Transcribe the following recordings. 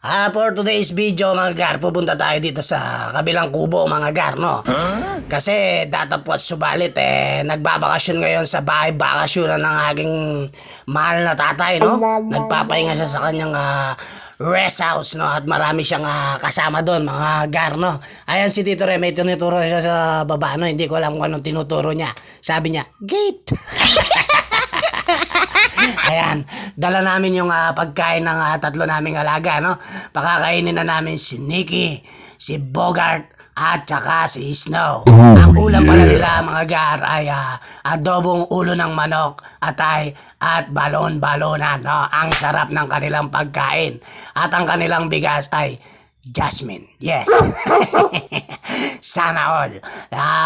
For today's video mga gar, pupunta tayo dito sa kabilang kubo mga gar, no? Kasi datapwat subalit nagbabakasyon ngayon sa bahay bakasyon ng aking mahal na tatay, no? Nagpapahinga siya sa kanyang rest house, no? At marami siyang kasama doon mga gar, no? Ayan si Tito Ren, may tinuturo siya sa baba, no? Hindi ko alam kung anong tinuturo niya. Sabi niya, gate! Ayan, dala namin yung pagkain ng tatlo naming alaga, no? Pakakainin na namin si Nikki, si Bogart, at saka si Snow. Ang ulam pala nila mga gar ay adobong ulo ng manok, atay, at balon-balonan, no? Ang sarap ng kanilang pagkain. At ang kanilang bigas ay Jasmine. Yes. Sana all.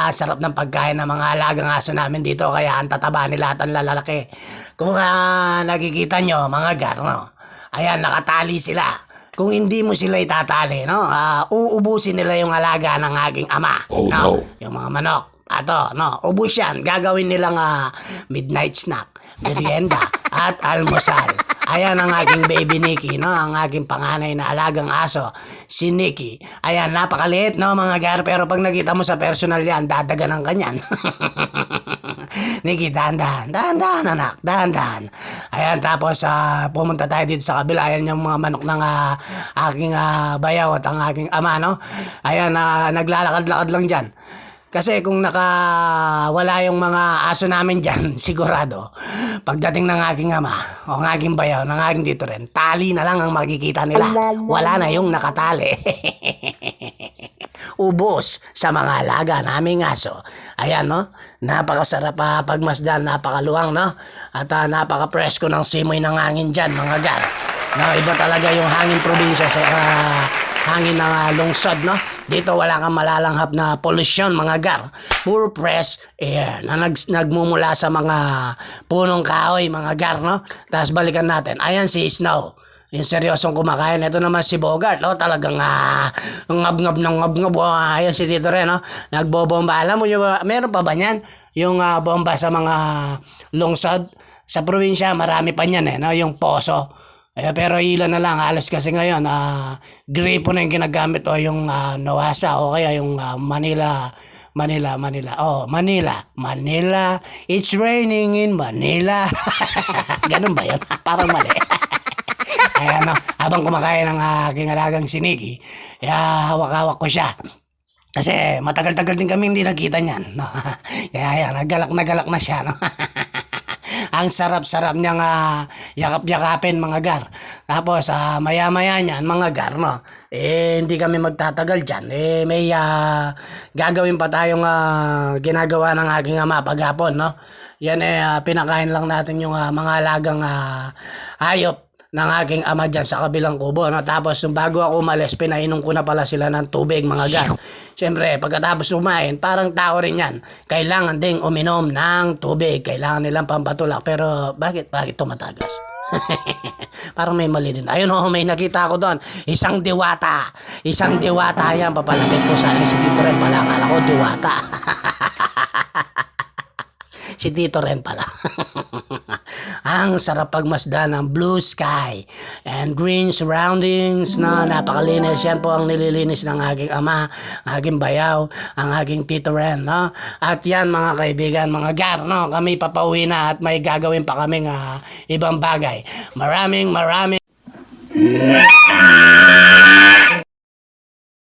Sarap ng pagkain ng mga alagang aso namin dito, kaya ang tataba nila at ang lalaki. Kung nakikita nyo mga gar, no? Ayan, nakatali sila. Kung hindi mo sila itatali, no? Uubusin nila yung alaga ng aking ama. Oh, no? no. Yung mga manok. Ato, no? Ubus yan. Gagawin nilang midnight snack, merienda, at almusal. Ayan ang aking baby Nikki, no? Ang aking panganay na alagang aso, si Nikki. Ayan, napakaliit, no mga gar? Pero pag nakita mo sa personal yan, dadagan ng kanyan. Nikki, dahan-dahan. Dahan-dahan, anak. Dahan-dahan. Ayan, tapos pumunta tayo dito sa kabila. Ayan yung mga manok ng aking bayaw at ang aking ama, no? Ayan, naglalakad-lakad lang dyan. Kasi kung wala yung mga aso namin dyan, sigurado, pagdating ng aking ama, o ng aking bayaw, ng aking Tito Ren, tali na lang ang makikita nila. Wala na yung nakatali. Ubos sa mga alaga naming aso. Ayan, no? Napakasarap pagmasdan, napakaluwang, no? At napaka-presko ng simoy ng hangin dyan, mga gar. No, iba talaga yung hangin probinsya sa hangin ng lungsod, no? Dito wala kang malalanghap na pollution, mga gar. Puro fresh air na nagmumula sa mga punong kahoy, mga gar, no? Tapos balikan natin. Ayan si Snow. Yung seryosong kumakain. Ito naman si Bogart, no? Talagang ngab-ngab ng ngab-ngab. Ayan si Tito Ren, no? Nagbobomba. Alam mo, meron pa ba niyan? Yung bomba sa mga lungsod. Sa probinsya, marami pa niyan, no? Yung poso. Pero ilan na lang, halos kasi ngayon, gripo na yung ginagamit o yung Nawasa o kaya yung Manila. Oh, Manila. It's raining in Manila. Ganun ba yun? Parang mali. Ayan, no? Habang kumakain ng aking alagang si Nikki, hawak-hawak ko siya. Kasi matagal-tagal din kami hindi nakita niyan. No? Kaya nagalak na siya. No? Ang sarap-sarap niyang yakap-yakapin, mga gar. Tapos maya-maya niyan, mga gar, no? Hindi kami magtatagal dyan. May gagawin pa tayong ginagawa ng aking ama paghapon, no? Yan pinakain lang natin yung mga alagang hayop ng aking ama dyan sa kabilang kubo, no? Tapos bago ako umalis, pinainom ko na pala sila ng tubig, mga gar. Siyempre, pagkatapos kumain, parang tao rin yan. Kailangan ding uminom ng tubig. Kailangan nilang pampatulak. Pero bakit tumatagas? Parang may mali din. Ayun, may nakita ako doon. Isang diwata. Yan. Papalapit ko sa si Tito Ren pala. Akala ko diwata. Si Tito Ren pala. Ang sarap pagmasdan ng blue sky and green surroundings, na napakalinis. Yan po ang nililinis ng aking ama, ang aking bayaw, ang aking Tito Ren, no? At yan, mga kaibigan, mga gar, no? Kami papauwi na at may gagawin pa kaming ibang bagay. Maraming